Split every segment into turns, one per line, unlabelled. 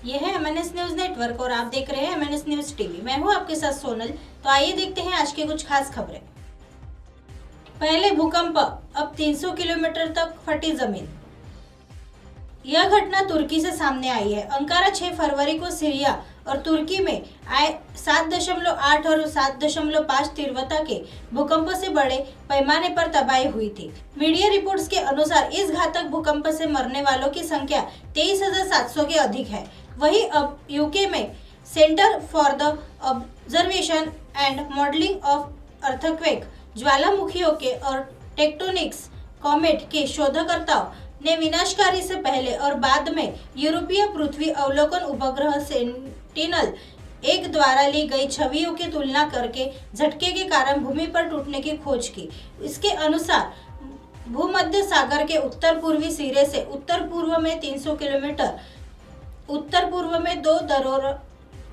ये है MNS news network और आप देख रहे हैं MNS न्यूज टीवी। मैं हूं आपके साथ सोनल। तो आइए देखते हैं आज के कुछ खास खबरें। पहले भूकंप, अब 300 किलोमीटर तक फटी जमीन। यह घटना तुर्की से सामने आई है। अंकारा 6 फरवरी को सीरिया और तुर्की में आए 7.8 और 7.5 तीव्रता के भूकंप से बड़े पैमाने पर तबाही हुई थी। मीडिया रिपोर्ट्स के अनुसार इस घातक भूकंप से मरने वालों की संख्या 23,700 के अधिक है। वहीं अब यूके में centre for the observation and modelling of earthquake, ज्वालामुखियों के और टेक्टोनिक्स कॉमेट के शोधकर्ताओं ने विनाशकारी से पहले और बाद में यूरोपीय पृथ्वी अवलोकन उपग्रह सेंटिनल-1 द्वारा ली गई छवियों की तुलना करके झटके के कारण भूमि पर टूटने की खोज की। इसके अनुसार भूमध्य सागर के उत्तर पूर्वी सिरे से उत्तर पूर्व में 300 किलोमीटर, उत्तर पूर्व में 2 दरोर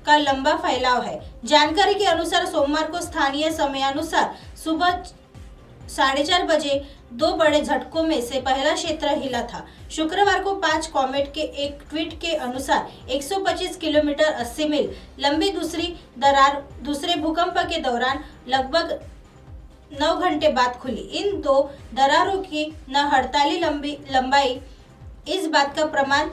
का लंबा फैलाव है। जानकारी के अनुसार सोमवार को स्थानीय समयानुसार सुबह 4:30 बजे 2 बड़े झटकों में से पहला क्षेत्र हिला था। शुक्रवार को 5 कॉमेट के एक ट्वीट के अनुसार 125 किलोमीटर 80 मील लंबी दूसरी दरार दूसरे भूकंप के दौरान लगभग 9 घंटे बाद खुली। इन 2 दरारों की न हड़ताली लंबाई इस बात का प्रमाण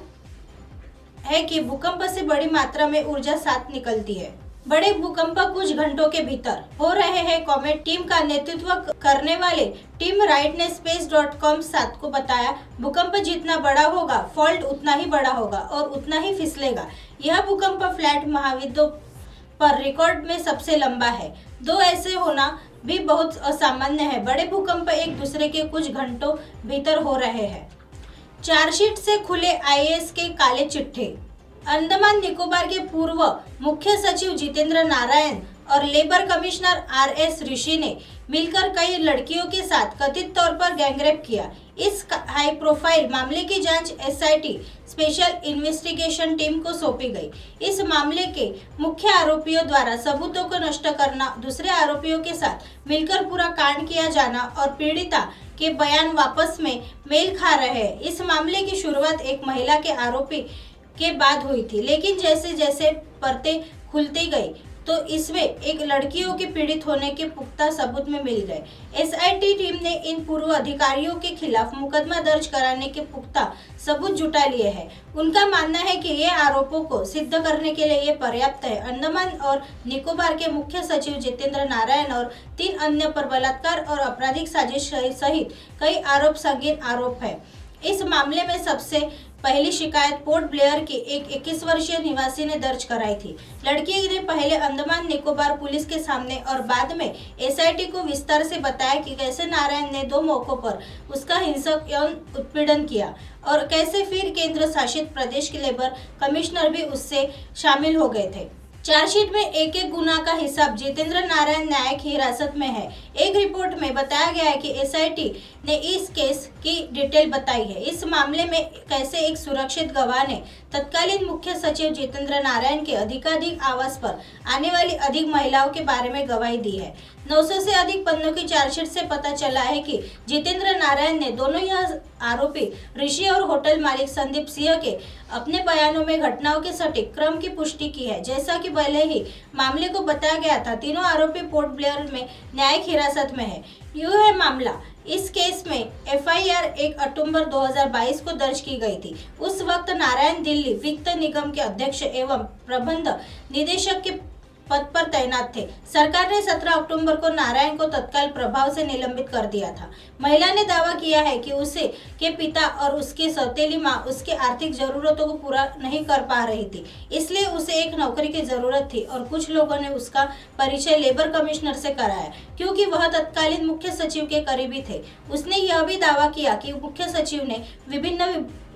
है कि भूकंप से बड़ी मात्रा में ऊर्जा साथ निकलती है। बड़े भूकंप कुछ घंटों के भीतर हो रहे हैं। कॉमेट टीम का नेतृत्व करने वाले टिम राइट ने space.com 7 को बताया, भूकंप जितना बड़ा होगा, फॉल्ट उतना ही बड़ा होगा और उतना ही फिसलेगा। यह भूकंप फ्लैट महाद्वीपों पर रिकॉर्ड में सबसे लंबा है। 2 ऐसे होना भी बहुत असामान्य है। बड़े भूकंप एक दूसरे के कुछ घंटों भीतर हो रहे हैं। चार्जशीट से खुले IAS के काले चिट्ठे। अंडमान निकोबार के पूर्व मुख्य सचिव जितेंद्र नारायण और लेबर कमिश्नर RS ऋषि ने मिलकर कई लड़कियों के साथ कथित तौर पर गैंगरेप किया। इस हाई प्रोफाइल मामले की जांच SIT स्पेशल इन्वेस्टिगेशन टीम को सौंपी गई। इस मामले के मुख्य आरोपियों द्वारा सबूतों को नष्ट करना, दूसरे आरोपियों के साथ मिलकर पूरा कांड किया जाना और पीड़िता के बयान वापस में मेल खा रहे हैं। इस मामले की शुरुआत एक महिला के आरोपी के बाद हुई थी, लेकिन जैसे जैसे परतें खुलती गई तो इसमें एक लड़कियों के पीड़ित होने के पुख्ता सबूत में मिल गए। SIT टीम ने इन पूर्व अधिकारियों के खिलाफ मुकदमा दर्ज कराने के पुख्ता सबूत जुटा लिए हैं। उनका मानना है कि ये आरोपों को सिद्ध करने के लिए ये पर्याप्त है। अंडमान और निकोबार के मुख्य सचिव जितेंद्र नारायण और 3 अन्य पर बलात्कार और आपराधिक साजिश सहित कई आरोप संगीन आरोप है। इस मामले में सबसे पहली शिकायत पोर्ट ब्लेयर के एक 21 वर्षीय निवासी ने दर्ज कराई थी। लड़की ने पहले अंडमान निकोबार पुलिस के सामने और बाद में SIT को विस्तार से बताया कि कैसे नारायण ने 2 मौकों पर उसका हिंसक यौन उत्पीड़न किया और कैसे फिर केंद्र शासित प्रदेश के लेबर कमिश्नर भी उससे शामिल हो गए थे। चार्जशीट में एक गुना का हिसाब जितेंद्र नारायण न्यायिक हिरासत में है। एक रिपोर्ट में बताया गया है कि SIT ने इस केस की डिटेल बताई है। इस मामले में कैसे एक सुरक्षित गवाह ने तत्कालीन मुख्य सचिव जितेंद्र नारायण के अधिकाधिक आवास पर आने वाली अधिक महिलाओं के बारे में गवाही दी है। 900 से अधिक पन्नों की चार्जशीट से पता चला है कि जितेंद्र नारायण ने दोनों यह आरोपी ऋषि और होटल मालिक संदीप सिंह के अपने बयानों में घटनाओं के सटीक क्रम की पुष्टि की है। जैसा कि पहले ही मामले को बताया गया था, तीनों आरोपी पोर्ट ब्लेयर में न्यायिक हिरासत में है। यूं है मामला। इस केस में FIR 1 अक्टूबर 2022 को दर्ज की गई थी। उस वक्त नारायण दिल्ली वित्त निगम के अध्यक्ष एवं प्रबंध निदेशक के पद पर तैनात थे। सरकार ने 17 अक्टूबर को नारायण को तत्काल प्रभाव से निलंबित कर दिया था। महिला ने दावा किया है कि उसे के पिता और उसकी सौतेली मां उसके आर्थिक जरूरतों को पूरा नहीं कर पा रही थी, इसलिए उसे एक नौकरी की जरूरत थी और कुछ लोगों ने उसका परिचय लेबर कमिश्नर से कराया क्योंकि वह तत्कालीन मुख्य सचिव के करीबी थे। उसने यह भी दावा किया कि मुख्य सचिव ने विभिन्न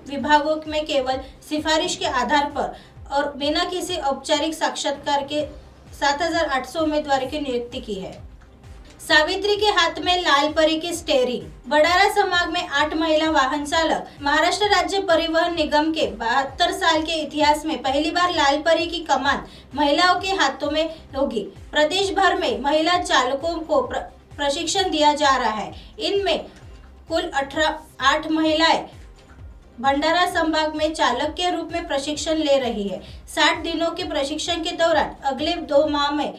विभागों में केवल सिफारिश के आधार पर और बिना किसी औपचारिक साक्षात्कार के 7,800 उम्मीदवारों की नियुक्ति की है। सावित्री के हाथ में लाल परी की स्टेयरिंग। बड़ारा संभाग में 8 महिला वाहन चालक। महाराष्ट्र राज्य परिवहन निगम के 72 साल के इतिहास में पहली बार लाल परी की कमान महिलाओं के हाथों में होगी। प्रदेश भर में महिला चालकों को प्रशिक्षण दिया जा रहा है। इनमें कुल 8 महिलाएं भंडारा संभाग में चालक के रूप में प्रशिक्षण ले रही है। 60 दिनों के प्रशिक्षण के दौरान अगले 2 माह में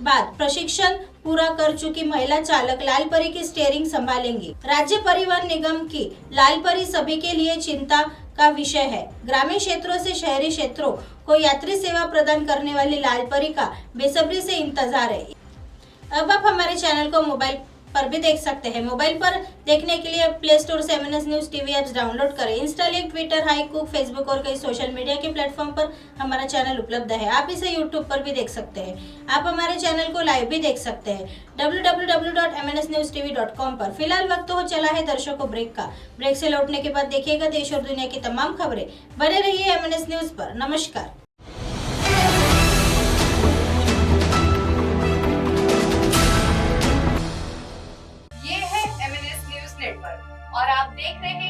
बाद प्रशिक्षण पूरा कर चुकी महिला चालक लालपरी की स्टीयरिंग संभालेंगी। राज्य परिवहन निगम की लालपरी सभी के लिए चिंता का विषय है। ग्रामीण क्षेत्रों से शहरी क्षेत्रों को यात्री सेवा प्रदान करने वाली लालपरी का बेसब्री से इंतजार है। अब आप हमारे चैनल को मोबाइल पर भी देख सकते हैं। मोबाइल पर देखने के लिए प्ले स्टोर से MNS news TV apps download करें। इंस्टा, लिंक, ट्विटर, हाईकूक, फेसबुक और कई सोशल मीडिया के प्लेटफॉर्म पर हमारा चैनल उपलब्ध है। आप इसे यूट्यूब पर भी देख सकते हैं। आप हमारे चैनल को लाइव भी देख सकते हैं www.mnsnewstv.com पर। फिलहाल वक्त हो चला है दर्शकों ब्रेक का। ब्रेक से लौटने के बाद देखिएगा देश और दुनिया की तमाम खबरें। बने रहिए MNS न्यूज पर। नमस्कार।
और आप देख रहे हैं